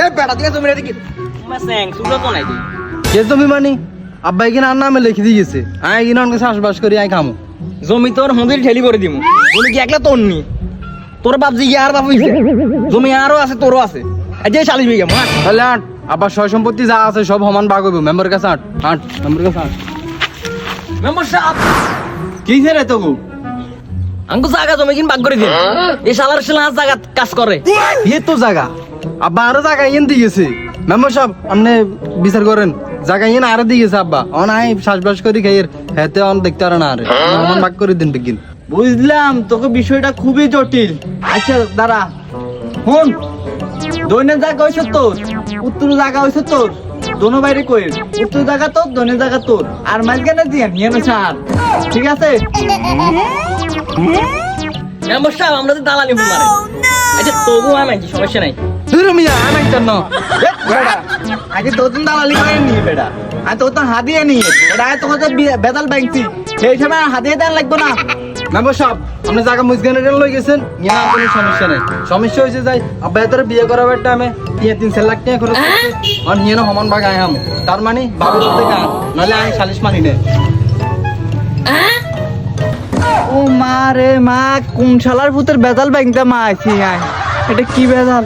এ বেটা দিয়ে জমি রেখে তোমার স্যাং সুলো তো নাই কে জমি মানি আব্বাই কিনা আর নামে লিখে দিয়ে গেছে আয় কিনা অনেক চাষবাস করি আয় খামো জমি তোর হুঁদির ঠেলি করে দিমু জমি কি একলা তোর নি তোর বাপ জি আর বাপ হইছে জমি আরো আছে তোরও আছে এই যে 40 বিঘা মাঠ তাহলে আট আবার সয় সম্পত্তি যা আছে সব সমান ভাগ হইব মেম্বার কাছে আট আট মেম্বার কাছে আট মেম্বার সাহেব কি রে তো আঙ্কু জায়গা জমি কিন ভাগ করে দিন এই শালার শালা জায়গা কাজ করে ইয়ে তো জায়গা আব্বা আরো জায়গা ইয়েন দিয়ে গেছে মেম্বার সাহেব আপনি বিচার করেন জায়গা ইয়েন আরো দিয়ে গেছে আব্বা অন আই চাষবাস করি খাইয়ের হেতে অন দেখতে পারে না আরে সমান ভাগ করে দিন বিগিন বুঝলাম তোকে বিষয়টা খুবই জটিল আচ্ছা দাঁড়া হুন দৈনের জায়গা হয়েছে তোর উত্তর জায়গা হয়েছে তোর দোনো বাইরে কই উত্তর জায়গা তোর দৈনের জায়গা তোর আর মাঝখানে দিয়ে নিয়ে সার ঠিক আছে মেম্বার সাহেব আমরা তো দালালি মারে আচ্ছা তবু আমি সমস্যা নাই তুই মিয়া আমি কেন আগে তোর দিন দালালি করে নিয়ে বেটা আর তোর তো হাতিয়ে নিয়ে এটা তোকে তো বেতাল ব্যাংকছি সেই সময় হাতিয়ে দেন লাগবে না মেম্বার সাহেব আপনি জায়গা মুজগানে লই গেছেন ইয়া কোনো সমস্যা নাই সমস্যা হয়েছে যাই আব্বা এত বিয়ে করাবার টাইমে 3-4 লাখ টাকা খরচ করছে আর হিয়ে না সমান ভাগ আয়াম তার মানে বাবুর থেকে নাহলে আমি 40 মানি নে ও মা রে মা কোন শালার ভূতের বেতাল ব্যাংকটা মা আইছি এটা কি বেতাল